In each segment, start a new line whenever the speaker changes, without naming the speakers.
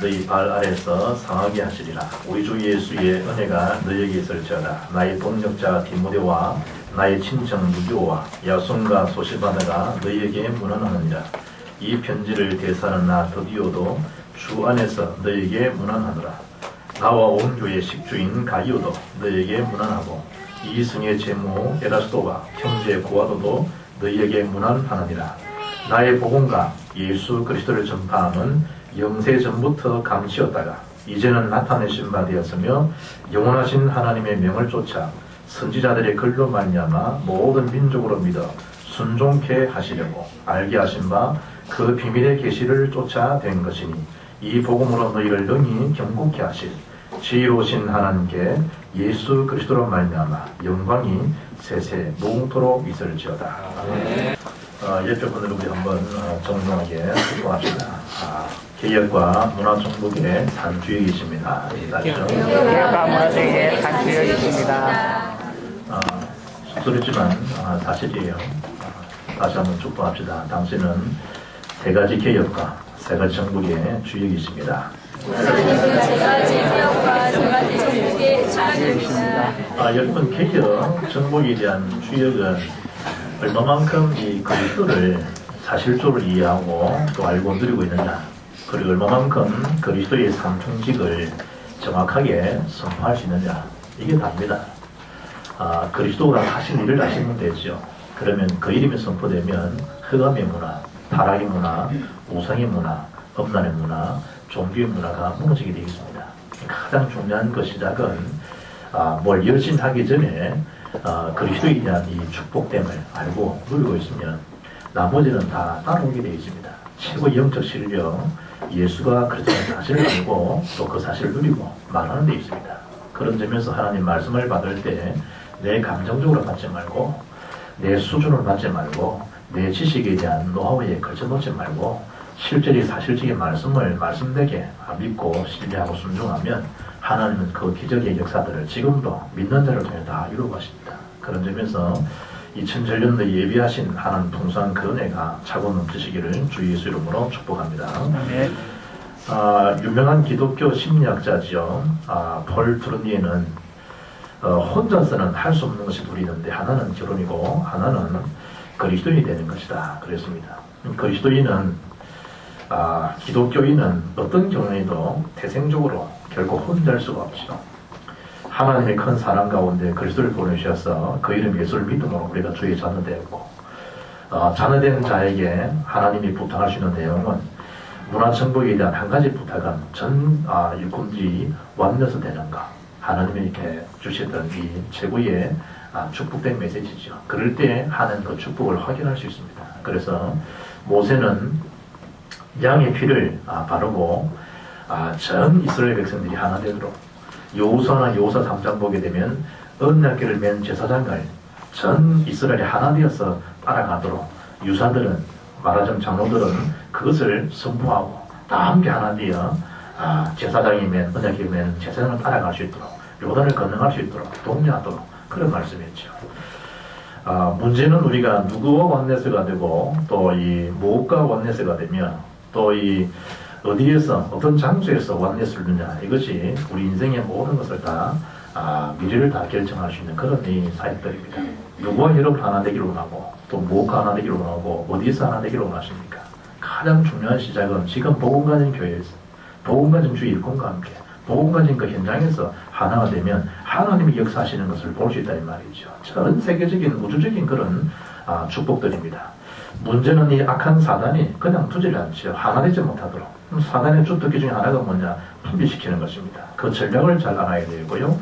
너희 발 아래서 상하게 하시리라. 우리 주 예수의 은혜가 너희에게 있을지어다. 나의 동역자 디모데와 나의 친정 유교와 야손과 소시바다가 너희에게 문안하느니라. 이 편지를 대사하는 나 드디어도 주 안에서 너희에게 문안하노라. 나와 온 교회 식주인 가이오도 너희에게 문안하고 이승의 제모 에라스도와 형제 고아도도 너희에게 문안하느니라. 나의 복음과 예수 그리스도를 전파함은 영세 전부터 감치었다가 이제는 나타내신 바 되었으며 영원하신 하나님의 명을 쫓아 선지자들의 글로 말미암아 모든 민족으로 믿어 순종케 하시려고 알게 하신 바 그 비밀의 계시를 쫓아 된 것이니 이 복음으로 너희를 능히 경고케 하실 지혜로우신 하나님께 예수 그리스도로 말미암아 영광이 세세 무궁토록 있을지어다. 옆에 분들 우리 한번 정중하게 축복합시다. 개혁과 문화정복의 산주역이십니다.
개혁과 문화정복의 산주역이십니다.
쑥스럽지만 사실이에요. 다시 한번 축복합시다. 당신은 세 가지 개혁과 세 가지 정복의 주역이십니다.
세 가지 개혁과 세 가지 정복의 주역이십니다.
여러분 개혁, 정복에 대한 주역은 얼마만큼 이 그리스도를 사실적으로 이해하고 또 알고 누리고 있느냐, 그리고 얼마만큼 그리스도의 삼총직을 정확하게 선포할 수 있느냐, 이게 답니다. 그리스도가 하신 일을 하시면 되죠. 그러면 그 이름이 선포되면 흑암의 문화, 타락의 문화, 우상의 문화, 엄란의 문화, 종교의 문화가 무너지게 되겠습니다. 가장 중요한 그 시작은 뭘 열심히 하기 전에 그리스도에 대한 이 축복됨을 알고 누리고 있으면 나머지는 다 따라오게 되어 있습니다. 최고 영적 실력, 예수가 그렇다는 사실을 알고 또 그 사실을 누리고 말하는 데 있습니다. 그런 점에서 하나님 말씀을 받을 때 내 감정적으로 받지 말고, 내 수준을 받지 말고, 내 지식에 대한 노하우에 걸쳐놓지 말고 실제로 사실적인 말씀을 말씀되게 믿고 신뢰하고 순종하면 하나님은 그 기적의 역사들을 지금도 믿는 자를 통해 다 이루고 하십니다. 그런 점에서 2007년도에 예비하신 하나님 풍성한 그 은혜가 차고 넘치시기를 주 예수 이름으로 축복합니다. 유명한 기독교 심리학자죠. 폴 트루니에는 혼자서는 할 수 없는 것이 둘이 있는데 하나는 결혼이고 하나는 그리스도인이 되는 것이다 그랬습니다. 그리스도인은 기독교인은 어떤 경우에도 태생적으로 결코 혼자 할 수가 없죠. 하나님의 큰 사랑 가운데 그리스도를 보내주셔서 그 이름 예수를 믿음으로 우리가 주의 자녀되었고, 자녀된 자에게 하나님이 부탁할 수 있는 내용은 문화정복에 대한 한 가지 부탁은 전 일꾼들이 완전해서 되는가, 하나님이 이렇게 주시던 이 최고의 축복된 메시지죠. 그럴 때 하는 그 축복을 확인할 수 있습니다. 그래서 모세는 양의 피를 바르고 전 이스라엘 백성들이 하나 되도록, 여호수아나 여호수아 3장 보게 되면 언약궤를 맨 제사장을 전 이스라엘이 하나 되어서 따라가도록 유사들은, 말하자면 장로들은 그것을 선포하고 다 함께 하나 되어 제사장이 맨 언약궤를 맨 제사장을 따라갈 수 있도록, 요단을 건너갈 수 있도록 독려하도록, 그런 말씀이었죠. 문제는 우리가 누구와 원내스가 되고 또 이 무엇과 원내스가 되면 또 이 어디에서 어떤 장소에서 원내스를 두냐, 이것이 우리 인생의 모든 것을 다 미래를 다 결정할 수 있는 그런 이 사역들입니다. 누구와 여러분 하나 되기를 원하고 또 무엇과 하나 되기를 원하고 어디에서 하나 되기를 원하십니까? 가장 중요한 시작은 지금 복음 가진 교회에서, 복음 가진 주 일꾼과 함께 복음 가진 그 현장에서 하나가 되면 하나님이 역사하시는 것을 볼 수 있다 이 말이죠. 전 세계적인 우주적인 그런 축복들입니다. 문제는 이 악한 사단이 그냥 두질 않죠. 하나 되지 못하도록. 사단의 주특기 중에 하나가 뭐냐? 분비시키는 것입니다. 그 전략을 잘 알아야 되고요.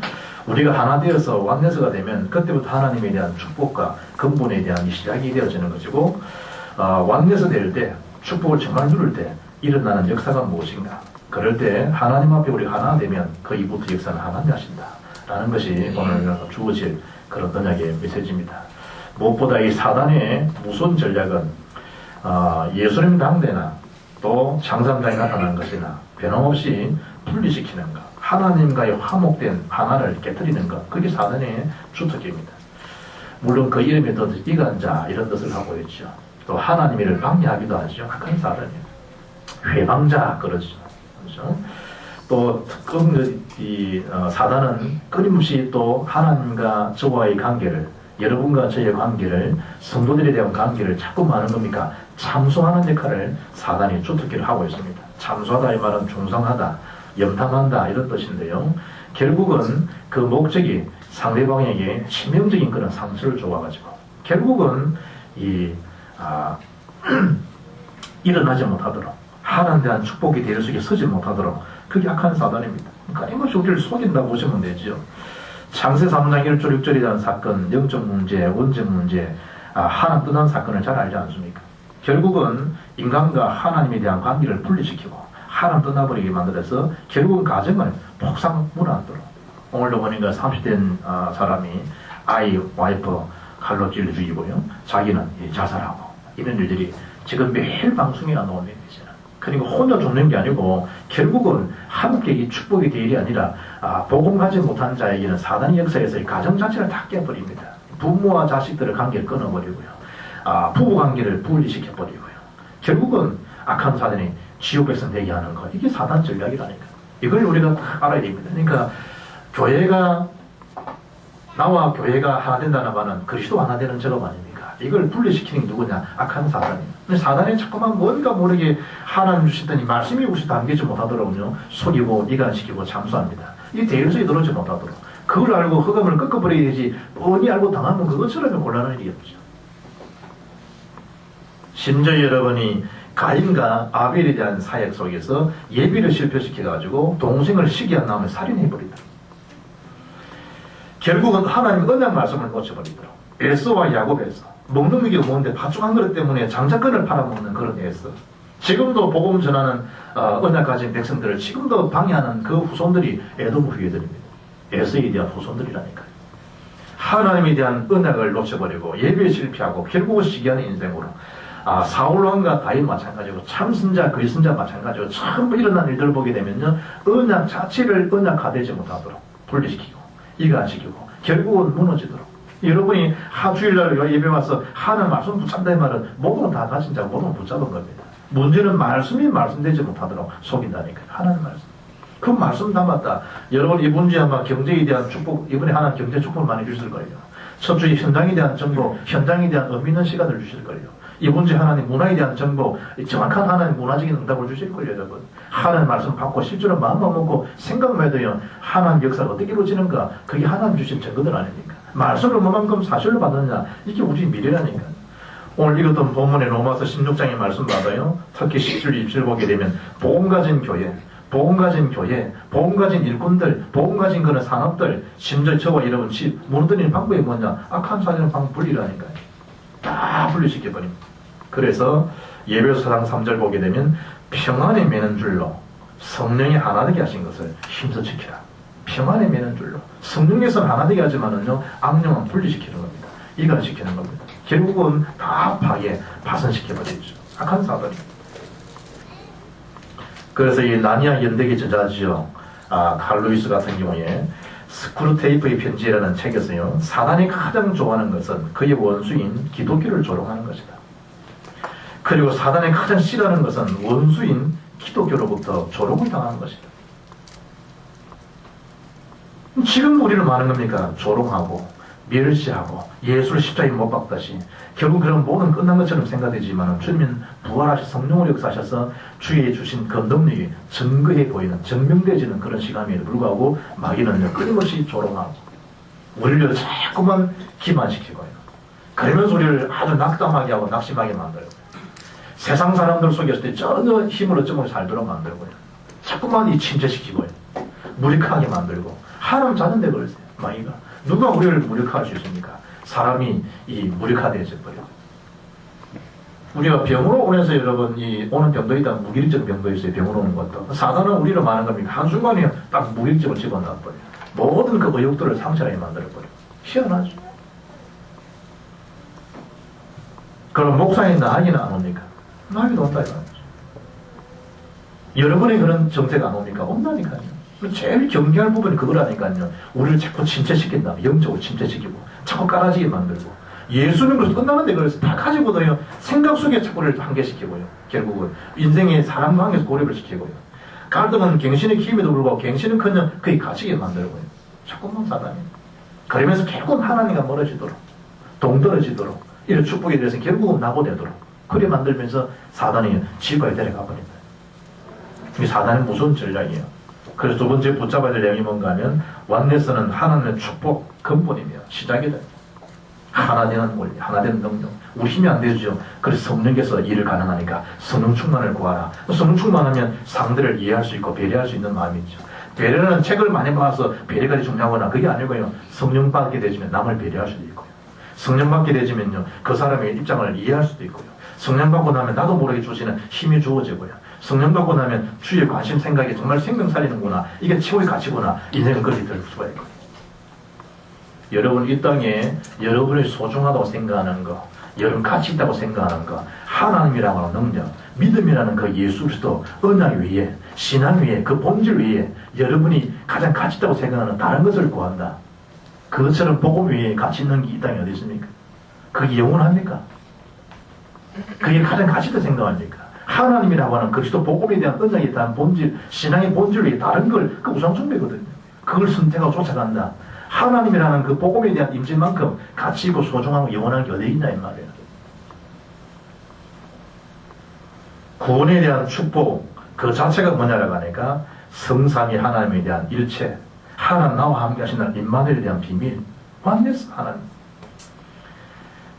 우리가 하나 되어서 완내서가 되면 그때부터 하나님에 대한 축복과 근본에 대한 시작이 되어지는 것이고, 완내서 될 때, 축복을 정말 누릴 때 일어나는 역사가 무엇인가? 그럴 때 하나님 앞에 우리가 하나 되면 그 이후부터 역사는 하나님 하신다 라는 것이 오늘 주어질 그런 언약의 메시지입니다. 무엇보다 이 사단의 무서운 전략은 예수님 당대나 또 창상장에 나타난 것이나 변함없이 분리시키는 것, 하나님과의 화목된 하나를 깨뜨리는 것, 그게 사단의 주특기입니다. 물론 그 이름에 더 이간자 이런 뜻을 하고 있죠. 또 하나님을 방해하기도 하죠. 악한 사단이에요. 회방자 그러죠. 그렇죠? 또 사단은 끊임없이 또 하나님과 저와의 관계를, 여러분과 저의 관계를, 성도들에 대한 관계를 자꾸 많은 겁니까? 참소하는 역할을 사단이 주특기를 하고 있습니다. 참소하다 이 말은 충성하다, 염탐한다 이런 뜻인데요. 결국은 그 목적이 상대방에게 치명적인 그런 상처를 줘가지고 결국은 일어나지 못하도록, 하나님에 대한 축복이 대를 속에 서지 못하도록, 그게 악한 사단입니다. 그러니까 이것이 우리를 속인다고 보시면 되죠. 창세 3장 1절 6절에 대한 사건, 영적 문제, 원죄 문제, 하나님 떠난 사건을 잘 알지 않습니까? 결국은 인간과 하나님에 대한 관계를 분리시키고 하나님 떠나버리게 만들어서 결국은 가정을 폭삭 무너뜨려. 오늘도 보니까 30된 사람이 아이, 와이프 칼로 찔러 죽이고요. 자기는 자살하고 이런 일들이 지금 매일 방송에 나오는 일이잖아요. 그리고 혼자 죽는 게 아니고 결국은 함께 이 축복의 대일이 아니라 복음하지 못한 자에게는 사단의 역사에서 가정 자체를 다 깨버립니다. 부모와 자식들의 관계를 끊어버리고요. 부부 관계를 분리시켜버리고요. 결국은 악한 사단이 지옥 백성 되게 하는 것, 이게 사단 전략이라니까. 이걸 우리가 다 알아야 됩니다. 그러니까 교회가, 나와 교회가 하나 된다는 말은 그리스도 하나 되는 작업 아닙니까? 이걸 분리시키는 게 누구냐? 악한 사단이에요. 근데 사단이 자꾸만 뭔가 모르게 하나님 주시더니 말씀이 혹시 담기지 못하도록요, 속이고 이간시키고 참수합니다. 이 대일성이 들어오지 못하도록. 그걸 알고 흑암을 꺾어버려야지, 뻔히 알고 당하면 그것처럼 곤란한 일이 없죠. 심지어 여러분이 가인과 아벨에 대한 사역 속에서 예비를 실패시켜가지고 동생을 시기한 다음에 살인해버리다. 결국은 하나님 언약 말씀을 놓쳐버리더라고. 에서와 야곱에서 먹는 게 없는데 팥죽 한 그릇 때문에 장자권을 팔아먹는 그런 에서. 지금도 복음 전하는 언약 가진 백성들을 지금도 방해하는 그 후손들이 에돔 후예들입니다. 에서에 대한 후손들이라니까요. 하나님에 대한 언약을 놓쳐버리고 예배에 실패하고 결국은 시기하는 인생으로, 사울왕과 다윗 마찬가지고 참선자 거짓선자 마찬가지고 전부 일어난 일들을 보게 되면요, 언약 자체를 언약화되지 못하도록 분리시키고 이간시키고 결국은 무너지도록. 여러분이 하주일날 예배 와서 하나님 말씀 붙잡다 이 말은 모든 다 가진 자 모든 붙잡은 겁니다. 문제는 말씀이 말씀되지 못하도록 속인다니까요. 하나님 말씀. 그 말씀 담았다. 여러분 이번 주에 아마 경제에 대한 축복, 이번에 하나님 경제 축복을 많이 주실 거예요. 첫 주에 현장에 대한 정보, 현장에 대한 의미 있는 시간을 주실 거예요. 이번 주에 하나님 문화에 대한 정보, 정확한 하나님 문화적인 응답을 주실 거예요, 여러분. 하나님 말씀 받고 실제로 마음만 먹고 생각만 해도요, 하나님 역사가 어떻게 이루어지는가, 그게 하나님 주신 증거들 아닙니까? 말씀을 얼마만큼 사실로 받느냐, 이게 우리 미래라니까. 오늘 읽었던 본문의 로마서 16장의 말씀 받아요. 특히 17, 27 보게 되면 복음 가진 교회, 복음 가진 교회, 복음 가진 일꾼들, 복음 가진 그런 산업들, 심지어 저와 여러분 집 무너뜨리는 방법이 뭐냐? 악한 사실은 방법 분리라니까요. 다 분리시켜버립니다. 그래서 예배서 4장 3절 보게 되면 평안에 매는 줄로 성령이 하나 되게 하신 것을 힘써 지키라. 평안에 매는 줄로. 성령에서는 하나 되게 하지만은요, 악령은 분리시키는 겁니다. 이간시키는 겁니다. 결국은 다 파손시켜버리죠. 악한 사단이. 그래서 이 나니아 연대기 저자지요, 칼루이스 같은 경우에 스크루테이프의 편지라는 책에서요, 사단이 가장 좋아하는 것은 그의 원수인 기독교를 조롱하는 것이다. 그리고 사단이 가장 싫어하는 것은 원수인 기독교로부터 조롱을 당하는 것이다. 지금 우리는 많은 겁니까? 조롱하고 멸시하고 예수를 십자가에 못 박다시, 결국 그런 모든 끝난 것처럼 생각되지만 주님은 부활하셔 성령으로 역사하셔서 주의 주신 그 능력이 증거해 보이는, 증명되지는 그런 시간임에도 불구하고 마귀는 끊임없이 조롱하고 우리를 자꾸만 기만시키고요. 그러면서 우리를 아주 낙담하게 하고 낙심하게 만들고, 세상 사람들 속에서 전혀 힘을 얻지 못해 살도록 만들고요. 자꾸만 이 침체시키고요. 무력하게 만들고, 하나님 자는데 그러세요, 마귀가. 누가 우리를 무력화할 수 있습니까? 사람이 이 무력화되어져 버려요. 우리가 병으로 오면서 여러분, 이 오는 병도 있다, 무기력적 병도 있어요. 병으로 오는 것도. 사단은 우리를 많은 겁니까? 한순간에 딱 무기력적을 집어넣어버려요. 모든 그 의욕들을 상실하게 만들어버려요. 희한하죠. 그럼 목사님 나에게는 안 옵니까? 나에게도 온다 이거죠. 여러분의 그런 정세가 안 옵니까? 온다니까요. 제일 경계할 부분이 그거라니까요. 우리를 자꾸 침체시킨다. 영적으로 침체시키고 자꾸 깔아지게 만들고, 예수는 그래서 끝나는데 그래서 다 가지고도요, 생각 속에 자꾸를 한계시키고요. 결국은 인생의 사람과 관계에서 고립을 시키고요. 갈등은 갱신의 힘에도 불구하고 갱신은커녕 그게 갇히게 만들고요. 자꾸만 사단이. 그러면서 결국은 하나님과 멀어지도록, 동떨어지도록, 이런 축복에 대해서 결국은 낙오되도록 그래 만들면서 사단이 지구에 데려가 버린다. 이 사단의 무서운 전략이에요. 그래서 두 번째 붙잡아야 될 내용이 뭔가 하면 완내서는 하나님의 축복 근본이며 시작이다. 하나 되는 원리, 하나 되는 능력. 우리 힘이 안 되죠. 그래서 성령께서 일을 가능하니까 성령 충만을 구하라. 성령 충만하면 상대를 이해할 수 있고 배려할 수 있는 마음이 있죠. 배려는 책을 많이 봐서 배려가 중요하거나 그게 아니고요. 성령 받게 되지면 남을 배려할 수도 있고요. 성령 받게 되지면요. 그 사람의 입장을 이해할 수도 있고요. 성령 받고 나면 나도 모르게 주시는 힘이 주어지고요. 성령 받고 나면 주의 관심 생각이 정말 생명 살리는구나. 이게 최고의 가치구나. 인생은 그렇게 될 수가 있고요. 여러분 이 땅에 여러분이 소중하다고 생각하는 거, 여러분 가치 있다고 생각하는 거, 하나님이라고 하는 능력, 믿음이라는 그 예수 그리스도 언약 위에, 신앙 위에, 그 본질 위에 여러분이 가장 가치 있다고 생각하는 다른 것을 구한다. 그것처럼 복음 위에 가치 있는 게 이 땅에 어디 있습니까? 그게 영원합니까? 그게 가장 가치 있다고 생각합니까? 하나님이라고 하는 그리스도 복음에 대한 언약에 대한 본질, 신앙의 본질 위에 다른 걸 그 우상숭배거든요. 그걸 선택하고 쫓아간다. 하나님이라는 그 복음에 대한 임재만큼 가치 있고 소중하고 영원한 게 어디 있나 이 말이에요. 구원에 대한 축복 그 자체가 뭐냐라고 하니까 성삼위 하나님에 대한 일체, 하나님 나와 함께 하시는 임마누엘에 대한 비밀, 완내스 하나님.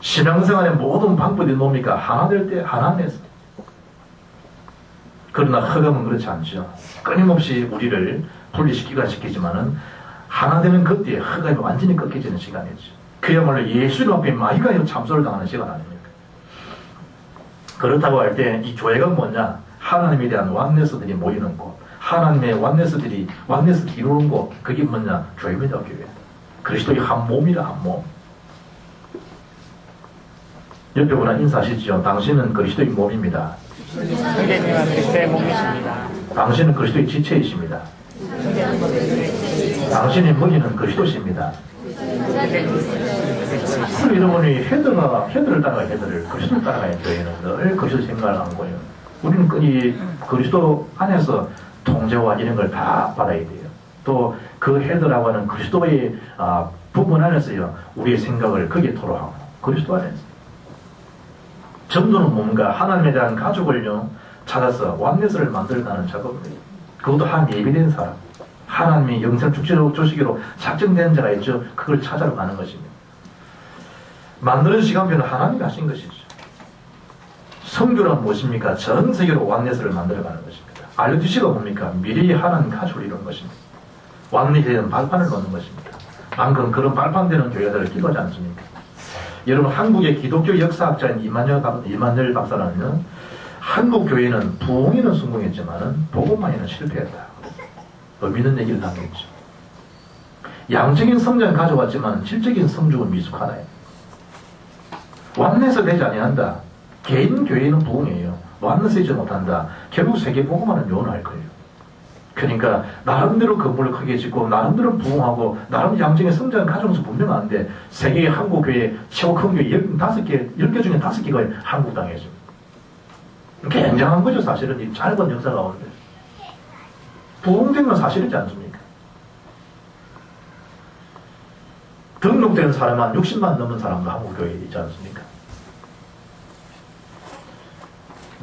신앙생활의 모든 방법이 뭡니까? 하나 될 때 하나님에서. 그러나 흑암은 그렇지 않죠. 끊임없이 우리를 분리시키기가 시키지만은 하나 되는 그때에 흑암이 완전히 꺾여지는 시간이죠. 그야말로 예수님 앞에 마이가 참소를 당하는 시간 아닙니까? 그렇다고 할 때 이 교회가 뭐냐? 하나님에 대한 완내스들이 모이는 곳, 하나님의 완내스들이 이루는 곳, 그게 뭐냐? 교회입니다, 교회. 그리스도의 한 몸이라, 한 몸. 옆에 보나 인사하시죠. 당신은 그리스도의 몸입니다.
성령님은 그리스도의 몸이십니다.
당신은 그리스도의 지체이십니다. 당신의 머리는 그리스도십니다. 그리고 여러분이 헤드를 따라가야 헤드를, 그리스도를 따라가야 교회는 늘 그리스도 생각을 하는 거예요. 우리는 이 그리스도 안에서 통제와 이런 걸 다 받아야 돼요. 또 그 헤드라고 하는 그리스도의 부분 안에서요, 우리의 생각을 거기에 토로하고, 그리스도 안에서. 전도는 뭔가 하나님에 대한 가족을요, 찾아서 완내스를 만들어가는 작업입니다. 그것도 한 예비된 사람. 하나님이 영생 주시기로 작정된 자가 있죠. 그걸 찾아러 가는 것입니다. 만드는 시간표는 하나님이 하신 것이죠. 성교란 무엇입니까? 전 세계로 완내스를 만들어가는 것입니다. RUTC가 뭡니까? 미래의 하나님 가족을 이루는 것입니다. 완내에 대한 발판을 놓는 것입니다. 방금 그런 발판되는 교회들을 끼고하지 않습니까? 여러분 한국의 기독교 역사학자인 이만열 박사는요, 한국 교회는 부흥에는 성공했지만은 복음만에는 실패했다. 믿는 얘기를 남겼죠. 양적인 성장을 가져왔지만 질적인 성적은 미숙하다. 완내서 되지 아니한다. 개인 교회는 부흥이에요. 완내서 되지 못한다. 결국 세계 복음화는 요원할 거예요. 그러니까 나름대로 건물을 크게 짓고 나름대로 부흥하고 나름 양적인 성장을 가져오면서 분명한데 세계의 한국 교회 최고 큰 교회 10개 중에 5개가 한국 땅이죠. 굉장한 거죠. 사실은 이 짧은 역사 가운데. 부흥된 건 사실이지 않습니까? 등록된 사람 한 60만 넘는 사람도 한국 교회에 있지 않습니까?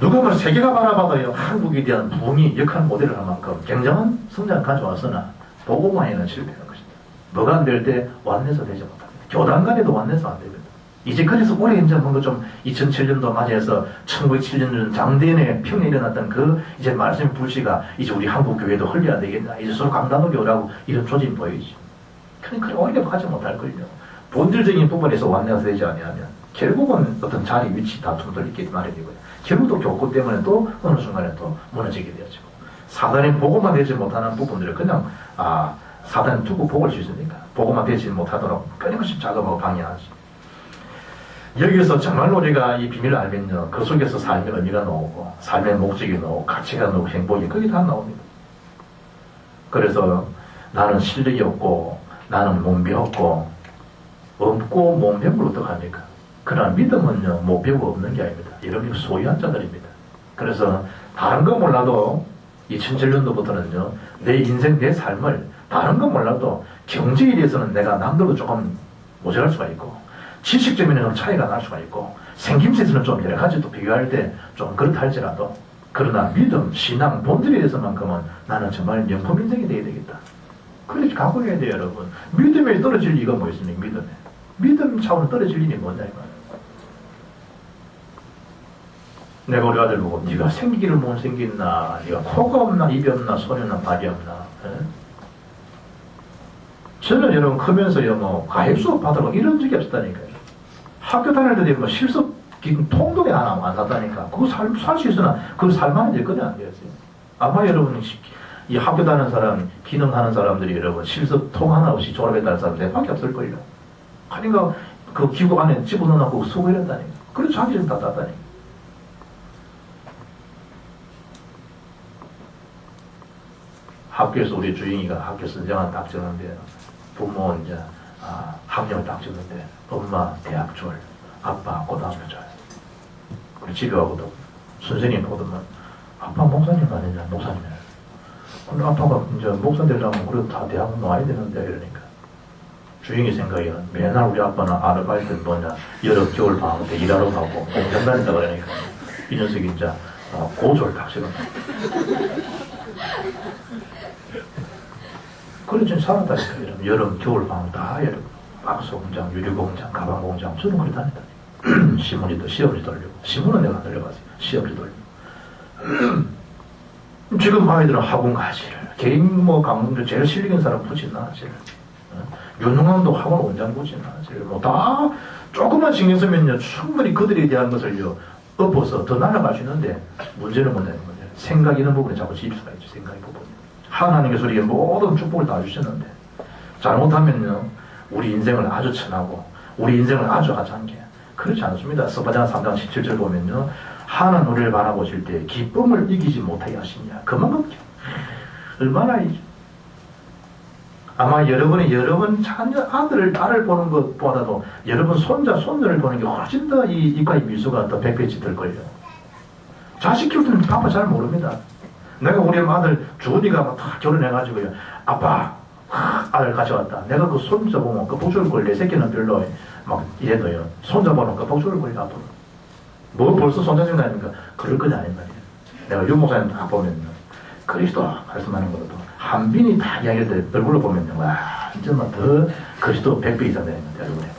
누가 뭐 세계가 바라봐도요, 한국에 대한 부흥이 역할 모델을 할 만큼 굉장한 성장을 가져왔으나 복음화에는 실패하는 것입니다. 뭐가 안 될 때 완내서 되지 못합니다. 교단 간에도 완내서 안 됩니다. 이제 그래서 올해 이제 뭔가 좀 2007년도 맞이해서 1907년 장대인의 평에 일어났던 그 이제 말씀의 불씨가 이제 우리 한국 교회도 흘려야 되겠나, 이제 서로 강단을 오라고 이런 조짐이 보이죠. 그러니까 오래 가지 못할 걸요. 본질적인 부분에서 완내가 되지 아니하면 결국은 어떤 자리, 위치 다툼도 있기 마련이고요. 결국도 교권 때문에 또 어느 순간에 또 무너지게 되어지고, 사단이 보고만 되지 못하는 부분들을 그냥 사단이 두고 복을 주시니까 보고만 되지 못하도록 끊임없이 작업하고 방해하지. 여기서 정말 우리가 이 비밀을 알면요, 그 속에서 삶의 의미가 나오고 삶의 목적이 나오고 가치가 나오고 행복이 거기 다 나옵니다. 그래서 나는 실력이 없고 나는 몸비 없고 못 배우면 어떡합니까? 그러나 믿음은요, 못 배우고 없는 게 아닙니다. 여러분이 소유한 자들입니다. 그래서 다른 거 몰라도 2007년도부터는요, 내 인생, 내 삶을 다른 건 몰라도 경제에 대해서는 내가 남들보다 조금 모자랄 수가 있고, 지식적인 좀 차이가 날 수가 있고, 생김새에서는 좀 여러 가지 또 비교할 때 좀 그렇다 할지라도, 그러나 믿음, 신앙, 본질에 대해서만큼은 나는 정말 명품 인생이 되어야 되겠다. 그렇게 각오해야 돼요, 여러분. 믿음에 떨어질 리가 뭐 있습니까, 믿음에. 믿음 차원에 떨어질 일이 뭐냐, 이거. 내가 우리 아들 보고, 네가 생기기를 못 생겼나, 네가 코가 없나, 입이 없나, 손이 없나, 발이 없나. 에? 저는 여러분 크면서요, 뭐, 과외 수업 받으러 이런 적이 없었다니까요. 학교 다닐 때 뭐 실습 통독에 하나 안 샀다니까. 그거 살 수 있으나, 그걸 살만한 여건이 안 되었어요. 아마 여러분, 이 학교 다니는 사람, 기능하는 사람들이 여러분, 실습 통 하나 없이 졸업했다는 사람 내밖에 없을걸요. 그러니까 그 기구 안에 집어넣어놓고 수고했다니까. 그래서 자기는 다 땄다니까. 학교에서 우리 주인이가 학교 선정한 딱 적는데, 부모 이제, 학력을 딱 적는데, 엄마 대학 줄, 아빠 고등학교 줄. 그리고 집에 와서도 선생님 보더만, 아빠 목사님 아니냐, 목사님. 근데 아빠가 이제 목사 되려면 그래도 다 대학 나와야 되는데, 이러니까. 주인이 생각에는 맨날 우리 아빠는 아르바이트 뭐냐, 여름, 겨울 방학 때 일하러 가고 공장 다닌다 그러니까. 이 녀석이 이제 고졸 딱 적었다. 그래, 좀 살았다니까. 여름, 겨울, 방학 다 여름. 박스 공장, 유리 공장, 가방 공장, 저는 그래 다녔다니까. 시문이도 시험지 돌리고. 시문은 내가 안 돌려봤어요. 시험지 돌리고. 지금 아이들은 학원 가지를. 개인 뭐 강릉도 제일 실력인 사람 붙인 나지를. 윤흥왕도 학원 원장 붙인 나지를. 뭐 다 조금만 신경 쓰면요, 충분히 그들에 대한 것을요, 엎어서 더 날아갈 수 있는데, 문제는 뭐냐면, 생각 이런 부분에 자꾸 집수가 있죠, 생각의 부분이. 하나님께서 우리에게 모든 축복을 다 주셨는데, 잘못하면요, 우리 인생을 아주 천하고, 우리 인생을 아주 하찮게. 그렇지 않습니다. 스바냐 3장 17절 보면요, 하나님 우리를 바라보실 때 기쁨을 이기지 못하게 하시냐. 그만큼, 얼마나, 아마 여러분이 여러분 자녀, 아들을, 딸을 보는 것보다도 여러분 손자, 손녀를 보는 게 훨씬 더 이 입가의 미소가 더 100배 짙을 거예요. 자식 키울 때는 아빠 잘 모릅니다. 내가 우리 아들 주은이가 막 다 결혼해가지고요. 아빠, 아들 가져왔다. 내가 그 손자 보면 그 복수를 걸려. 새끼는 별로 막 얘도요. 손자 보면 그 복수를 걸려. 앞으로. 뭐 벌써 손자 생각하니까 그럴 거냐 아닌 말이에요. 내가 유 목사님 다 보면요. 그리스도 말씀하는 것도 한빈이 다 이야기할 때 얼굴로 보면요. 와, 이제 뭐 더 그리스도 100배 이상 되는 건데, 얼굴에.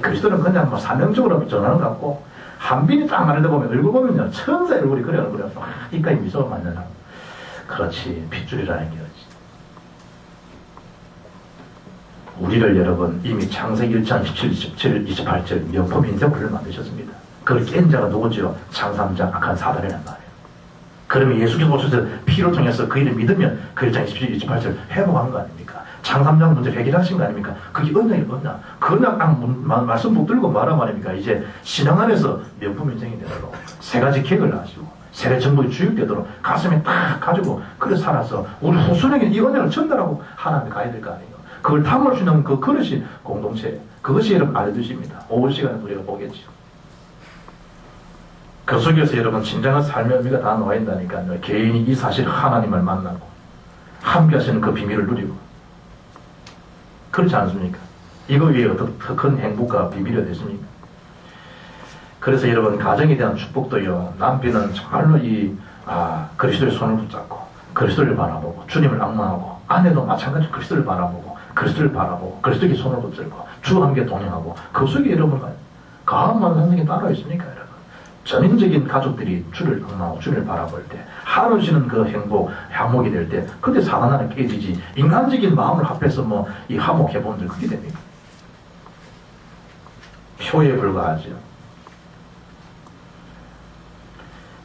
그리스도는 그냥 뭐 사명적으로 전하는 것 같고, 한빈이 딱 말할 때 보면 얼굴 보면요. 천사의 얼굴이 그래, 얼굴이. 이까지 미소가 맞는 사람. 그렇지, 핏줄이라는 게 그렇지. 우리를 여러분 이미 창세기 1장 17, 17, 28절 명품 인생을 만드셨습니다. 그걸 깬 자가 누구지요? 창삼장 악한 사단이란 말이에요. 그러면 예수께서 오셔서 피로 통해서 그 일을 믿으면 그 1장 27, 28절 회복한 거 아닙니까? 창삼장 문제 해결하신 거 아닙니까? 그게 언약이 언약. 그 언약 말씀 붙들고 말하면 말입니까? 이제 신앙 안에서 명품 인생이 되도록 세 가지 계획을 하시고 세례 정복이 주육되도록 가슴에 딱 가지고 그래 살아서 우리 후손에게 이 언약을 전달하고 하나님께 가야 될 거 아니에요. 그걸 담을 수 있는 그 그릇이 공동체. 그것이 여러분 알려주십니다. 5월 시간에 우리가 보겠죠. 그 속에서 여러분 진정한 삶의 의미가 다 나와 있다니까요. 개인이 이 사실 하나님을 만나고 함께 하시는 그 비밀을 누리고. 그렇지 않습니까? 이거 위에 더 큰 행복과 비밀이 됐습니까? 그래서 여러분 가정에 대한 축복도요. 남편은 정말로 그리스도의 손을 붙잡고 그리스도를 바라보고 주님을 앙망하고 아내도 마찬가지로 그리스도를 바라보고 그리스도를 바라보고 그리스도에게 손을 붙들고 주와 함께 동행하고 그 속에 여러분 가만한 선생이 따로 있습니까 여러분? 전인적인 가족들이 주를 앙망하고 주를 바라볼 때 하루시는 그 행복 화목이 될 때 그때 사단하는 깨지지. 인간적인 마음을 합해서 뭐 이 화목해본들 그게 됩니까? 표에 불과하죠.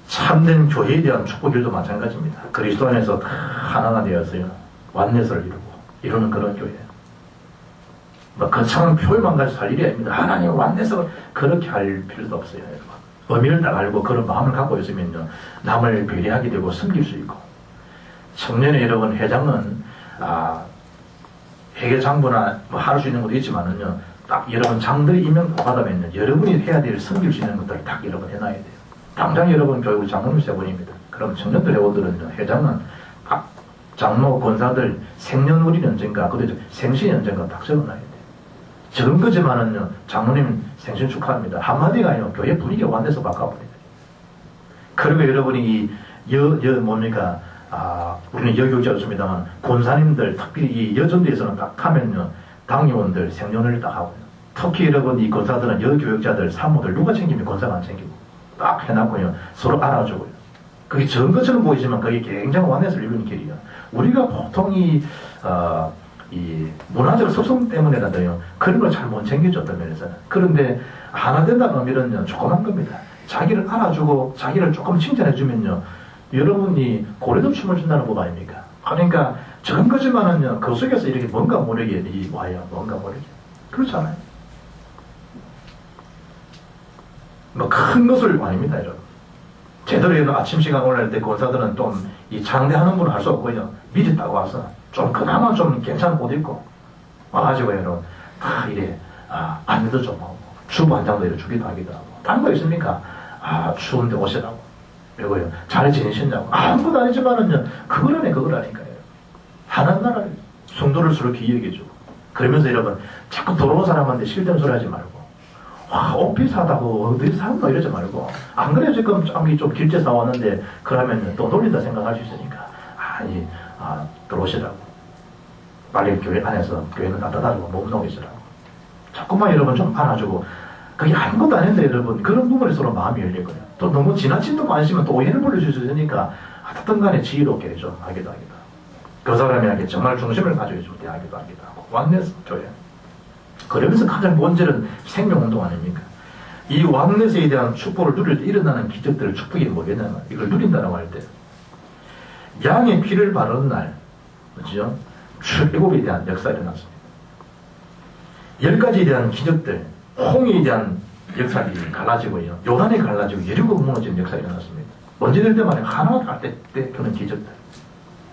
참된 교회에 대한 축복일도 마찬가지입니다. 그리스도 안에서 하나가 되었어요. 완넷을 이루는 그런 교회. 뭐 거창한 표에만 가지고 살 일이 아닙니다. 하나님 완넷을 그렇게 할 필요도 없어요. 여러분. 의미를 딱 알고 그런 마음을 갖고 있으면요. 남을 배려하게 되고 섬길 수 있고. 청년의 여러분 회장은 회계장부나 뭐 할 수 있는 것도 있지만은요. 딱 여러분 장들이 임명 받으면요. 여러분이 해야 될 섬길 수 있는 것들을 딱 여러분 해놔야 돼요. 당장 여러분 교육을 장로님 세 분입니다. 그럼 청년들 회원들은요, 회장은 장로, 권사들 생년월일이 언젠가, 그래도 생신이 언젠가 딱 적어놔야 돼. 적은 거지만은요, 장로님 생신 축하합니다. 한마디가 아니요, 교회 분위기가 완전해서 바꿔버려요. 그리고 여러분이 뭡니까, 우리는 여교육자였습니다만, 권사님들, 특별히 이 여전도에서는 딱 하면요, 당의원들 생년월일 딱 하고요. 특히 여러분, 이 권사들은 여교육자들, 사모들, 누가 챙기면 권사가 안 챙기고, 딱 해놨고요, 서로 알아주고요. 그게 적은 것처럼 보이지만, 그게 굉장히 완전해서 이루는 길이에요. 우리가 보통 이 문화적 소송 때문에라도요, 그런 걸 잘 못 챙겨줬던 면에서는. 그런데 하나 된다는 의미는요, 조그만 겁니다. 자기를 알아주고, 자기를 조금 칭찬해주면요, 여러분이 고래도 춤을 춘다는 법 아닙니까? 그러니까 적은 거지만은요, 그 속에서 이렇게 뭔가 모르게 와요. 뭔가 모르게. 그렇잖아요. 뭐 큰 것을 아닙니다, 여러분. 제대로 아침 시간 올라올 때 권사들은 좀 이 장대하는 분은 할 수 없고요. 미리 딱 와서 좀 그나마 좀 괜찮은 옷 입고 와가지고 여러분 다 이래 안내도 좀 하고 주부 한 장도 이래 주기도 하기도 하고 다른 거 있습니까? 추운데 오시라고 그리고요 잘 지내셨냐고 아무것도 아니지만은요 그거라니까요. 하나나라 성도를 서로 기여해주고 그러면서 여러분 자꾸 더러운 사람한테 싫다는 소리 하지 말고 옷 비싸다고 어디 사는가 이러지 말고 안 그래 지금 좀 길게 사왔는데 그러면 또 놀린다 생각할 수 있으니까 들어오시라고 빨리 교회 안에서 교회는 따뜻하고 몸 녹이시라고 자꾸만 여러분 좀 안아주고 그게 아무것도 아닌데 여러분 그런 부분에 서로 마음이 열릴 거예요. 또 너무 지나친 또 관심은 또 오해를 불러줄 수 있으니까 어떤 간에 지혜롭게 좀 하기도 하고 그 사람에게 정말 중심을 가지고 있을 때 하기도 하고 완내스 교회 그러면서 가장 본질은 생명운동 아닙니까? 이 왕넷에 대한 축복을 누릴 때 일어나는 기적들을 축복이 뭐겠냐면 이걸 누린다라고 할 때 양의 피를 바르는 날 그죠? 출애굽에 대한 역사가 일어났습니다. 10가지에 대한 기적들 홍해에 대한 역사가 갈라지고요 요단에 갈라지고 여리고 무너지는 역사가 일어났습니다. 언제 될 때만 하나가 갈 때 그런 기적들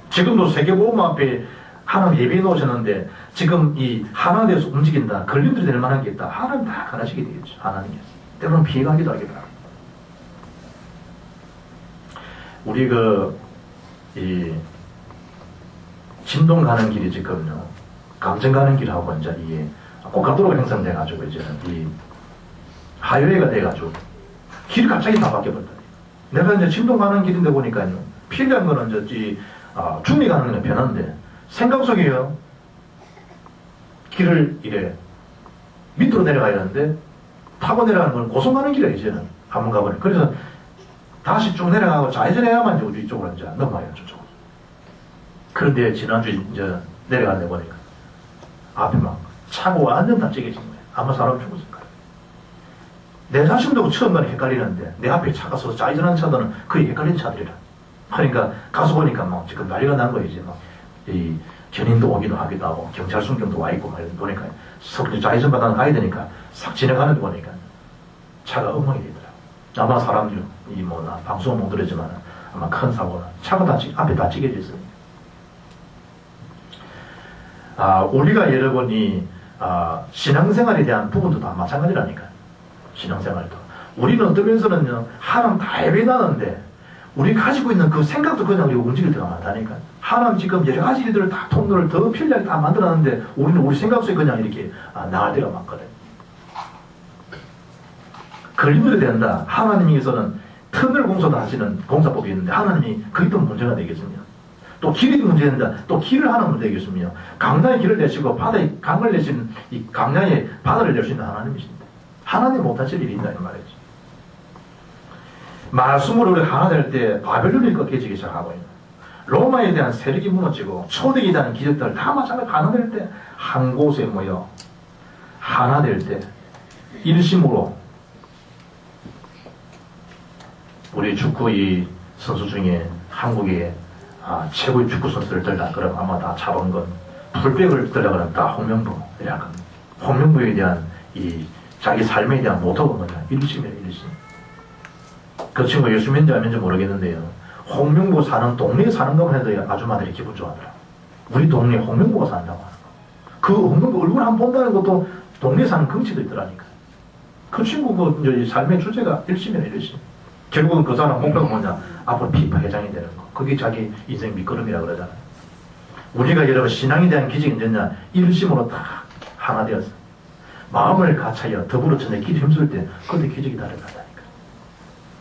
지금도 세계보험 앞에 하나님 예배해 놓으셨는데 지금 이 하나님에서 움직인다 걸림돌이 될 만한 게 있다 하나님 다 가르치게 되겠죠. 하나님께서 때로는 피해가기도 하기도 하고 우리 이 진동 가는 길이 지금요 감정 가는 길하고 이제 이게 고속도로가 형성돼가지고 이제는 이 하이웨이가 돼가지고 길이 갑자기 다 바뀌어버렸다. 내가 이제 진동 가는 길인데 보니까요 필요한 거는 이제 중리 가는 거는 변한데 생각 속에요 길을 이래 밑으로 내려가야 하는데 타고 내려가는 건 고속 가는 길이에요. 이제는 한번 가버려. 그래서 다시 쭉 내려가고 좌회전해야만 이제 우리 이쪽으로 이제 넘어가요. 저쪽으로. 그런데 지난주에 이제 내려가는데 보니까 앞에 막 차가 완전 다 찌개진 거예요. 아마 사람 죽었을 거예요. 내 자신도 처음에는 헷갈리는데 내 앞에 차가 서서 좌회전하는 차들은 거의 헷갈리는 차들이라. 그러니까 가서 보니까 막 지금 난리가 난 거예요. 이제 막 이 견인도 오기도 하기도 하고 경찰 순경도 와 있고 막 보니까 좌회전 받아 가야 되니까 싹 지나가는데 보니까 차가 엉망이 되더라고요. 아마 사람들 나 방송은 못 들었지만 아마 큰 사고는 차가 다 앞에 다 찌개져 있어요. 우리가 여러분이 신앙생활에 대한 부분도 다 마찬가지라니까요. 신앙생활도 우리는 어떤 면에서는요 하나님 다 예배나는데 우리 가지고 있는 그 생각도 그냥 우리가 움직일 때가 많다니까. 하나님 지금 여러 가지 일들을 다 통로를 더 편리하게 다 만들어놨는데 우리는 우리 생각 속에 그냥 이렇게 나갈 때가 많거든. 걸림돌이 된다. 하나님께서는 터널 공사도 하시는 공사법이 있는데 하나님이 그게 또 문제가 되겠으며 또 길이 문제된다. 또 길을 하는 문제겠으며 강나의 길을 내시고 바다에 강을 내시는 이 강나의 바다를 낼 수 있는 하나님이십니다. 하나님 못하실 일이 있다는 말이지. 말씀으로 우리 하나 될 때 바벨론이 꺾여지기 시작하고 로마에 대한 세력이 무너지고 초대에 대한 기적들 다 마찬가지로 하나 될 때 한 곳에 모여 하나 될 때 일심으로 우리 축구 이 선수 중에 한국의 최고의 축구 선수를 들라 그러면 아마 다 잡은 건 풀백을 들라 그러면 다 홍명보 이라고 홍명보에 대한 이 자기 삶에 대한 모토가 뭐냐 일심이에요. 일심. 그 친구 예수 믿는지 안 믿는지 모르겠는데요. 홍명보 사는 동네에 사는 것만 해도 아줌마들이 기분 좋아하더라. 우리 동네에 홍명보가 산다고 하는 거. 그 홍명보 얼굴 한번 본다는 것도 동네에 사는 긍치도 있더라니까. 그 친구 이제 삶의 주제가 일심이네 일심. 결국은 그 사람 목표가 뭐냐 앞으로 피파 회장이 되는 거. 그게 자기 인생 밑거름이라고 그러잖아요. 우리가 여러분 신앙에 대한 기적이 있느냐? 일심으로 다 하나 되었어. 마음을 같이하여 더불어 전에 기도 힘쓸 때 그때 기적이 나타난다니까.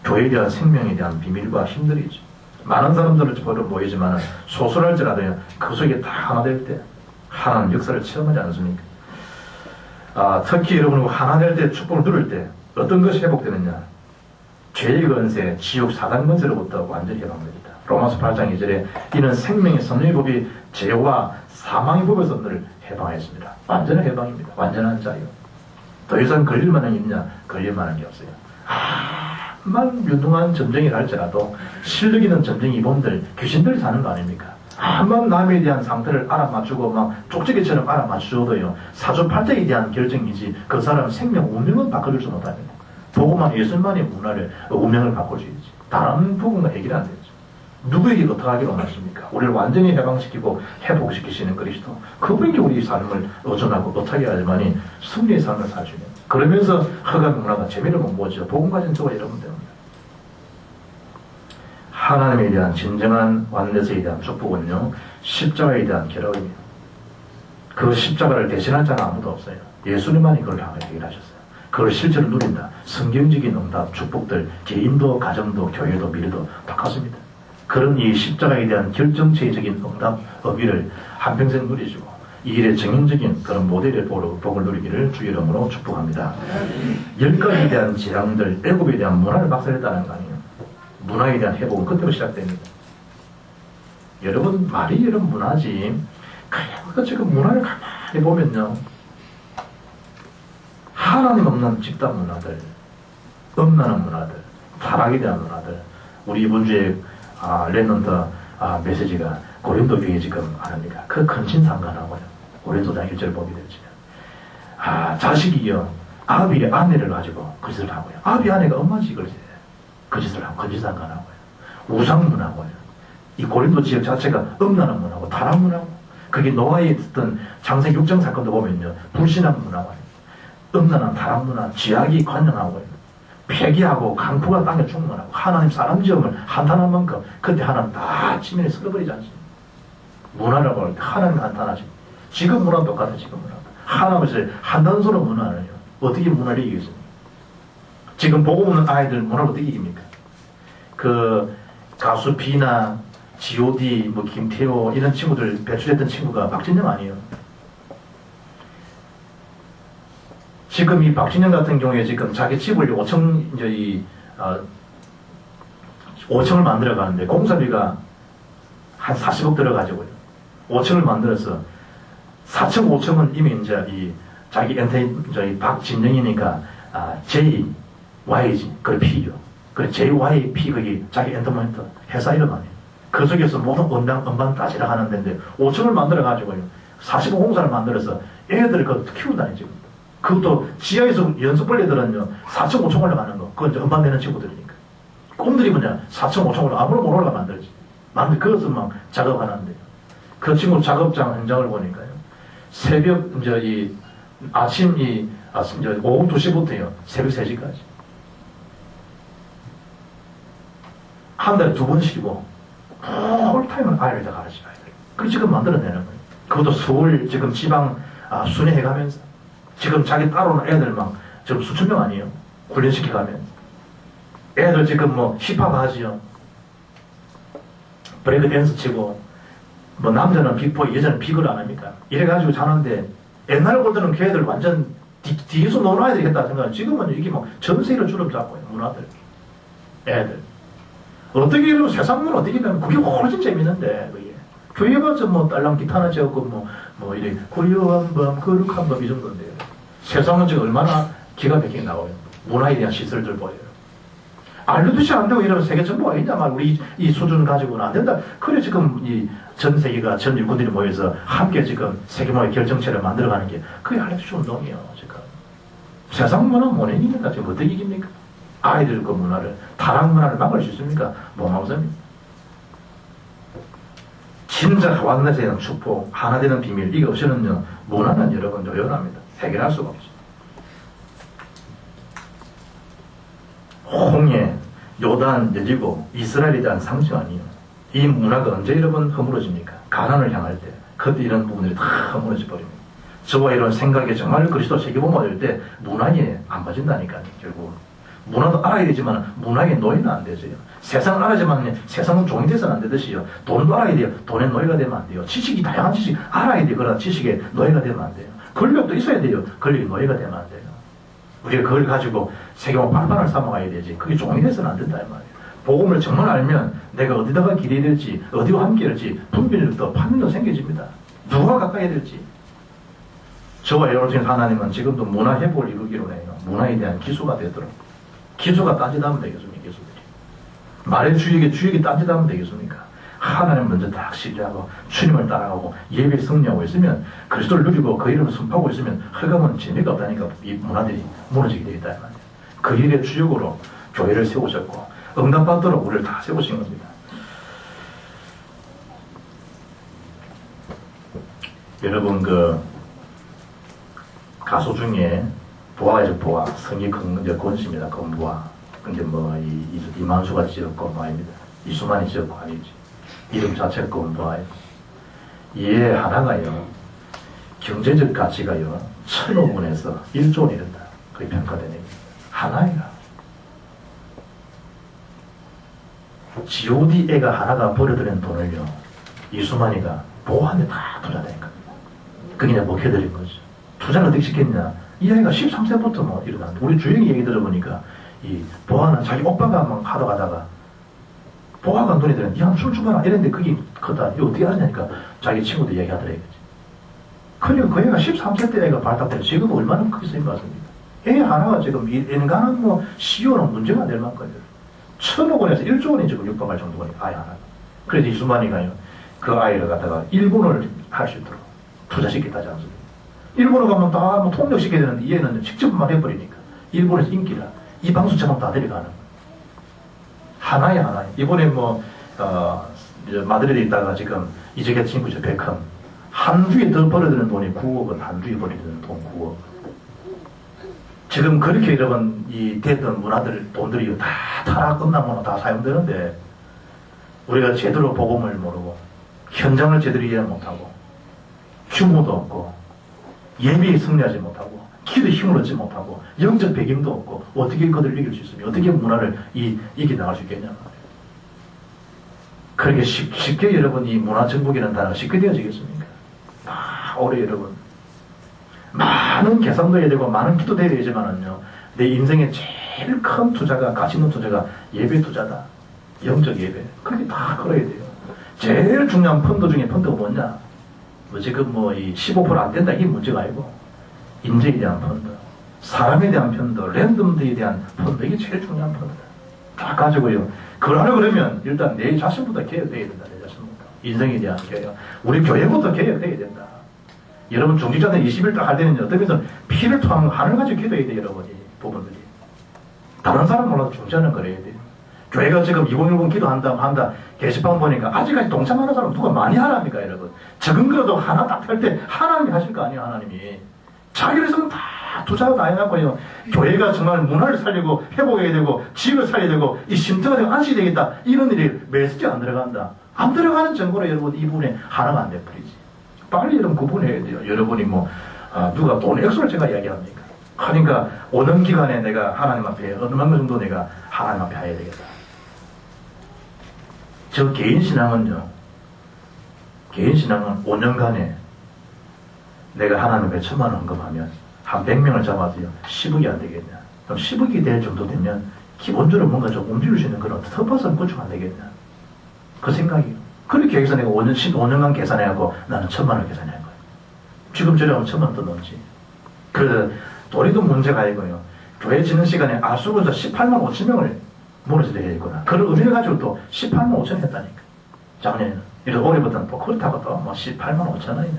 교회에 대한 생명에 대한 비밀과 힘들이죠. 많은 사람들은 보러 모이지만 소설할지라도 그 속에 다 하나 될 때 하나님 역사를 체험하지 않습니까? 특히 여러분 하나 될 때 축복을 누릴 때 어떤 것이 회복되느냐? 죄의 권세, 지옥 사단 권세로부터 완전히 해방됩니다. 로마서 8장 2절에 이는 생명의 성령의 법이 죄와 사망의 법에서 너를 해방했습니다. 완전한 해방입니다. 완전한 자유. 더 이상 걸릴 만한 게 있냐? 걸릴 만한 게 없어요. 만 유능한 점쟁이를 할지라도 실력 있는 점쟁이 놈들, 귀신들이 사는 거 아닙니까? 한번 남에 대한 상태를 알아맞추고 막 쪽지게처럼 알아맞추어도요, 사주팔자에 대한 결정이지 그 사람 생명 운명은 바꿔줄 수 못합니다. 보고만 예술만의 문화를 운명을 바꿀 수 있지. 다른 부분과 해결이 안 되죠. 누구에게 어떻게 하기로 하십니까? 우리를 완전히 해방시키고 회복시키시는 그리스도. 그분께 우리 삶을 의존하고 어떻게 하지만이 승리의 삶을 사주면 그러면서 허간 문화가 재미를 못 보죠. 복음 가진 저가 여러분 됩니다. 하나님에 대한 진정한 완내세에 대한 축복은요, 십자가에 대한 결합입니다. 그 십자가를 대신할 자는 아무도 없어요. 예수님만이 그걸 해결하셨어요. 그걸 실제로 누린다. 성경적인 응답, 축복들, 개인도, 가정도, 교회도, 미래도 똑같습니다. 그런 이 십자가에 대한 결정체적인 응답, 의미를 한평생 누리시고 이 일의 정형적인 그런 모델의 복을 누리기를 주 이름으로 축복합니다. 10가지에 대한 재앙들, 애굽에 대한 문화를 박살냈다는 거 아니에요. 문화에 대한 회복은 그때로 시작됩니다. 여러분 말이 여러분 문화지. 그래 지금 문화를 가만히 보면요, 하나님 없는 집단 문화들, 음란한 문화들, 타락에 대한 문화들. 우리 이번 주에 랩런트 메시지가 고린도 교회 지금 아닙니까? 그 근친상간하고요. 고린도장 1절 보게 되지만 자식이요 아비의 아내를 가지고 그 짓을 하고요. 아비 아내가 엄마 짓을 그 짓을 하고 근친상간하고요. 우상문화고요. 이 고린도 지역 자체가 음란한 문화고 타락 문화고, 그게 노아에 있었던 장생 6장 사건도 보면요, 불신한 문화고요. 음란한 타락 문화, 죄악이 관영하고요. 폐기하고 강포가 땅에 충만하고 하나님 사람 지음을 한탄한 만큼 그때 하나님 다 지면에 썰어버리지 않습니까? 문화라고 할 때 하나님 한탄하지. 지금 문화는 똑같아. 지금 문화 하나님을 한 단서로 문화를요 어떻게 문화를 이기겠습니까? 지금 보고 오는 아이들 문화를 어떻게 이깁니까? 그 가수 비나 G.O.D, 뭐 김태호 이런 친구들 배출했던 친구가 박진영 아니에요. 지금 이 박진영 같은 경우에 지금 자기 집을 5층, 이제 5층을 만들어 가는데 공사비가 한 40억 들어가지고요. 5층을 만들어서 4층, 5층은 이미 이제 이 자기 저희 박진영이니까 JYG, 그 P죠. 그 JYP, 거기 자기 엔터테인먼트 회사 이름 아니에요. 그 속에서 모든 음반 다 지나가는 데인데 5층을 만들어 가지고요. 45 공사를 만들어서 애들을 그 키운다니 지금. 그것도 지하에서 연습벌레들은요 4층 5층 올라가는 거, 그건 이제 음반 내는 친구들이니까. 꿈들이 뭐냐 4층 5층 올라가 아무런 못 올라가 만들지. 그것을 막 작업하는데 그 친구 작업장 현장을 보니까요, 새벽 이제 아침 이제 오후 2시부터요 새벽 3시까지 한 달에 2번 쉬고 홀타임을 아이를 다 가르치고 그걸 지금 만들어내는 거예요. 그것도 서울 지금 지방 순회해가면서 지금 자기 따로는 애들 막 지금 수천 명 아니에요. 훈련시켜가면서 애들 지금 뭐 힙합 하지요. 브레이크 댄스 치고 뭐 남자는 빅보이 여자는 빅을 안 합니까? 이래가지고 자는데 옛날 보더는 걔들 완전 뒤에서 놀아야 되겠다 생각하는, 지금은 이게 막 전 세계를 주름잡고요. 문화들 애들 어떻게 이러면 세상 문화 어떻게 보면 그게 훨씬 재밌는데, 그게 교회 가서 뭐 딸랑 기타나 치고 뭐 이래 고요한 밤 거룩한 밤 이 정도인데요. 세상은 지금 얼마나 기가 막히게 나와요. 문화에 대한 시설들 보여요. 알려두시 안 되고 이러면 세계 정보가 있냐 말, 우리 이 수준 가지고는 안 된다. 그래 지금 이 전 세계가 전 일꾼들이 모여서 함께 지금 세계문화의 결정체를 만들어가는 게 그게 알려두시 운동이에요. 지금 세상 문화 모내입니다. 지금 어떻게 이깁니까? 아이들 그 문화를, 타락 문화를 막을 수 있습니까? 못 막습니다. 진짜 완내세에 대한 축복, 하나 되는 비밀, 이게 없이는요 문화는 여러분 요연합니다. 해결할 수가 없죠. 홍해, 요단, 여리고 이스라엘에 대한 상징 아니에요. 이 문화가 언제 여러분 허물어집니까? 가난을 향할 때, 그때 이런 부분들이 다 무너져 버립니다. 저와 이런 생각에 정말 그리스도 세계복음화 될 때 문화에 안 빠진다니까요. 결국 문화도 알아야 되지만 문화의 노예는 안 되세요. 세상을 알아야지만 세상은 종이 돼서는 안 되듯이요. 돈도 알아야 돼요. 돈의 노예가 되면 안 돼요. 지식이 다양한 지식 알아야 돼요. 그러나 지식의 노예가 되면 안 돼요. 권력도 있어야 돼요. 권력의 노예가 되면 안 돼요. 우리가 그걸 가지고 세계만 발판을 삼아가야 되지. 그게 종이 돼서는 안 된다 이 말이에요. 복음을 정말 알면 내가 어디다가 기대야 될지, 어디와 함께 할지 분별력도 판단도 생겨집니다. 누가 가까이 해야 될지. 저와 여러분 하나님은 지금도 문화 회복을 이루기로 해요. 문화에 대한 기수가 되도록. 기수가 딴짓하면 되겠습니까? 기수들이. 말의 주역이 딴짓하면 되겠습니까? 하나님 먼저 딱 신뢰하고 주님을 따라가고 예배에 승리하고 있으면 그리스도를 누리고 그 이름을 선포하고 있으면 흑암은 재미가 없다니까 이 문화들이 무너지게 되겠다. 그 일의 주역으로 교회를 세우셨고 응답받도록 우리를 다 세우신 겁니다. 여러분 가수 중에 보아가 있죠. 보아 성이 권씨입니다. 권보아. 근데 이만수가 지었고 아닙니다. 이수만이 지었고 아니지. 이름 자체가 권보아예요. 얘 하나가요. 경제적 가치가요. 1,000억원에서 1조 원 이른다. 그게 평가되는 얘기입니다. 하나이가. G.O.D 애가 하나가 버려들인 돈을요. 이수만이가 보아한테 다 투자되니까. 그게 그냥 먹혀드린 거죠. 투자를 어떻게 시켰냐? 이 아이가 13세부터 일어났는데 우리 주영이 얘기 들어보니까 이 보아는 자기 오빠가 하러 가다가 보아가 눈이 들었는데 야 술 주거라 이랬는데 그게 컸다. 이거 어떻게 하냐니까 자기 친구들 얘기하더래. 그러니까 그 애가 13세 때 애가 발탁돼서 지금 얼마나 크게 쓰인 것 같습니까? 애 하나가 지금 인간은 CEO는 문제가 안 될 만큼이에요. 1,000억원에서 1조 원이 지금 육박할 정도니까 아이 하나. 그래서 이수만이가요 그 아이를 갖다가 일본을 할 수 있도록 투자시켰다지 않습니까? 일본에 가면 다 통역시켜야 되는데 얘는 직접만 해버리니까 일본에서 인기라 이 방수처럼 다 데려가는 거예요. 하나에 이번에 마드리드에 있다가 지금 이재계 친구죠. 베컴 한 주에 더 벌어들이는 돈이 9억원 한 주에 벌어들이는 돈 9억. 지금 그렇게 여러분 이 됐던 문화들 돈들이 다 타락 끝나면 다 사용되는데 우리가 제대로 복음을 모르고 현장을 제대로 이해 못하고 규모도 없고 예비에 승리하지 못하고 기도 힘을 얻지 못하고 영적 배경도 없고 어떻게 그들을 이길 수 있으며 어떻게 문화를 이겨나갈 수 있겠냐 말이에요. 그렇게 쉽게 여러분 이 문화 정복이라는 단어가 쉽게 되어지겠습니까? 오래 여러분 많은 계산도 해야 되고 많은 기도도 해야 되지만은요 내 인생의 제일 큰 투자가 가치 있는 투자가 예배 투자다. 영적 예배. 그렇게 다 걸어야 돼요. 제일 중요한 펀드 중에 펀드가 뭐냐? 지금 이 15% 안 된다 이게 문제가 아니고 인재에 대한 펀드, 사람에 대한 펀드, 랜덤들에 대한 펀드 이게 제일 중요한 펀드다. 다 가지고요. 그걸 하려 그러면 일단 내 자신부터 개혁돼야 된다. 내 자신부터. 인생에 대한 개혁. 우리 교회부터 개혁돼야 된다. 여러분 중직자들 20일 딱 할 때는 어떤 면에서 피를 토하는 하늘 가지고 기도해야 돼요. 여러분이 부분들이. 다른 사람 몰라도 중재하는 거래야 돼요. 교회가 지금 2010 기도한다 게시판 보니까 아직까지 동참하는 사람 누가 많이 하랍니까 여러분. 적은 거라도 하나 딱 할 때 하나님이 하실 거 아니에요. 하나님이. 자기를 다 투자가 다 해놨고요. 교회가 정말 문화를 살리고 회복해야 되고 지역을 살려야 되고 이 쉼터가 되고 안식이 되겠다. 이런 일이 메시지 안 들어간다. 안 들어가는 정보로 여러분 이 부분에 하나가 안 돼버리지. 빨리 여러분 구분해야 돼요. 여러분이 누가 돈 액수를 제가 이야기합니까? 그러니까 5년 기간에 내가 하나님 앞에 얼마 정도 내가 하나님 앞에 해야 되겠다. 저 개인 신앙은 5년간에 내가 하나님 앞에 1,000만 원 헌금하면 한 100명을 잡아도요 10억이 안 되겠냐. 그럼 10억이 될 정도 되면 기본적으로 뭔가 좀 움직일 수 있는 그런 터파선 구축 안 되겠냐. 그 생각이에요. 그렇게 해서 내가 5년간 계산해갖고 나는 1,000만 원 계산할 거예요. 지금 저렴하면 1,000만 원 더 넘지. 그래서 돈이도 문제가 아니고요. 교회 지는 시간에 아수로서 18만 5천 명을 무너지게 했구나. 그걸 의미를 가지고 또 18만 5천 했다니까. 작년에는. 이래서 올해부터는 또 그렇다고 또 18만 5천 원이냐.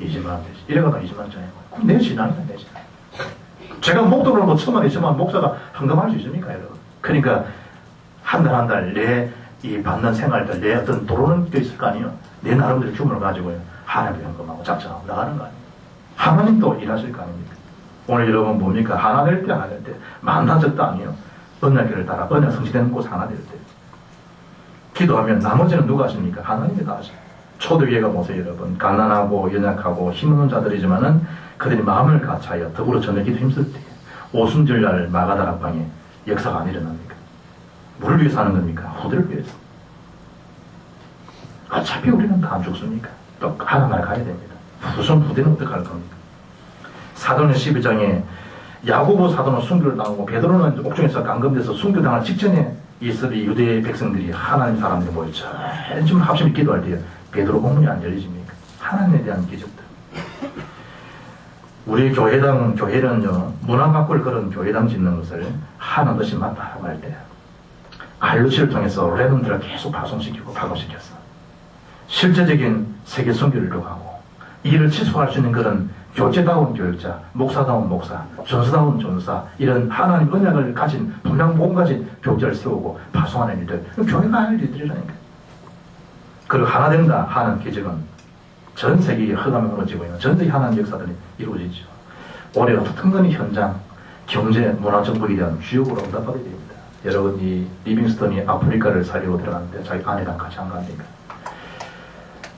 20만 원 되지. 이래가지고 20만 원짜리. 그럼 내 신앙이야, 내 신앙. 제가 목돈으로 1,000만 2천만 목사가 헌금할 수 있습니까, 여러분? 그러니까 한 달 내 이 받는 생활들, 내 어떤 들어오는 게 있을 거 아니에요? 내 나름대로 규모를 가지고요. 하나님께 헌금하고 작정하고 나가는 거 아니에요? 하나님도 일하실 거 아닙니까? 오늘 여러분 뭡니까? 하나 될 때, 하나 될 때. 많다 적다 아니에요. 언약계를 따라 언약 성취되는 곳 하나 될 때. 기도하면 나머지는 누가 하십니까? 하나님이 다 하셔요. 초대교회가 보세요 여러분. 가난하고 연약하고 힘없는 자들이지만은 그들이 마음을 같이하여 더불어 저녁기도 힘쓸 때 오순절날 마가다락방에 역사가 안 일어납니까? 물을 위해서 하는 겁니까? 후대를 위해서. 어차피 우리는 다 안 죽습니까? 또 하나만 가야 됩니다. 후손 후대는 어떻게 할 겁니까? 사도는 12장에 야고보 사도는 순교를 당하고 베드로는 옥중에서 감금돼서 순교당할 직전에 이스라엘 유대 백성들이 하나님 사람들이 모여 전좀 합심히 기도할 때 베드로 공문이 안 열리십니까? 하나님에 대한 기적들. 우리 교회는요 문화가꾸를 그런 교회당 짓는 것을 하는 것이 맞다라고 할 때 알루시를 통해서 랩런들을 계속 파송시키고 파급시켰어. 실제적인 세계 선교를 이루어가고 이를 지속할 수 있는 그런 교제다운 교육자, 목사다운 목사, 전사다운 전사, 이런 하나님 언약을 가진 분량복음 가진 교육자를 세우고 파송하는 일들, 교회가 할 일들이라니까. 그리고 하나 된다 하는 기적은 전 세계에 허감이 무너지고 있는 전 세계 하나님 역사들이 이루어지죠. 올해 어떤 건 현장, 경제, 문화 정복에 대한 주역으로 응답하게 됩니다. 여러분, 이 리빙스턴이 아프리카를 살리고 들어갔는데 자기 아내랑 같이 안 갑니까?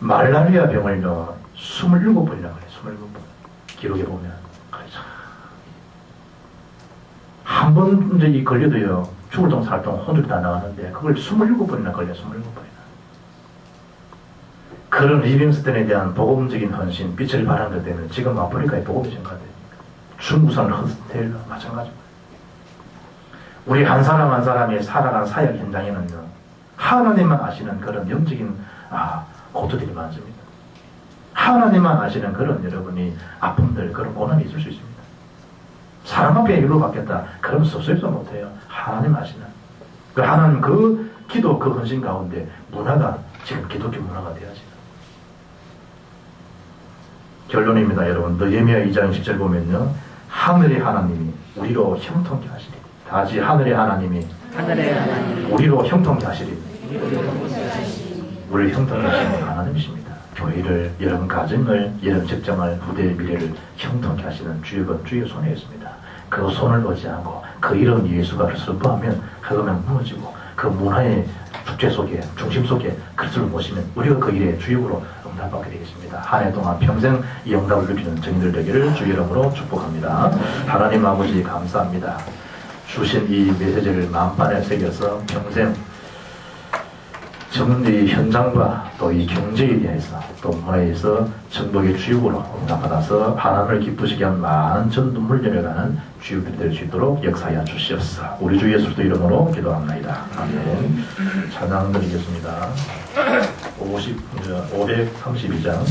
말라리아 병을요 27번이나 그래. 27번 기록에 보면 그렇죠. 한 번 이제 이 걸려도요 죽을 동 살 동 혼쭐도 안 나가는데 그걸 27번이나 걸려. 27번이나. 그런 리빙스턴에 대한 복음적인 헌신, 빛을 발한 것 때문에 지금 아프리카에 복음이 전가됩니다. 중부산 허스텔 마찬가지입니다. 우리 한 사람 한 사람이 살아간 사역 현장에는요 하나님만 아시는 그런 영적인 고통들이 많습니다. 하나님만 아시는 그런 여러분이 아픔들, 그런 고난이 있을 수 있습니다. 사람 앞에 일로 받겠다. 그러면 섭섭해서 못해요. 하나님 아시는. 그 하나님 그 기도, 그 헌신 가운데 문화가 지금 기독교 문화가 되어야지. 결론입니다, 여러분. 느헤미야 2장 10절 보면요. 하늘의 하나님이 우리로 형통케 하시리. 다시 하늘의 하나님이 우리로 형통케 하시리. 우리를 형통케 하시는 하나님이십니다. 교회를, 여러분 가정을, 여러분 직장을, 후대의 미래를 형통케 하시는 주역은 주의 손에 있습니다. 그 손을 의지하고 그 이름 예수가 슬퍼하면 흐르면 무너지고 그 문화의 축제 속에, 중심 속에 그리스도를 모시면 우리가 그 일에 주역으로 응답받게 되겠습니다. 한 해 동안 평생 이 응답을 누리는 정인들 되기를 주의 이름으로 축복합니다. 하나님 아버지 감사합니다. 주신 이 메시지를 마음판에 새겨서 평생 정리 현장과 또 이 경제에 대해서 또 문화에 대해서 전복의 주역으로 응답받아서 하나님을 기쁘시게 한 많은 전 눈물 내려가는 주역들이 될 수 있도록 역사하여 주시옵소서. 우리 주 예수도 이름으로 기도합니다. 아멘. 찬양 드리겠습니다. 532장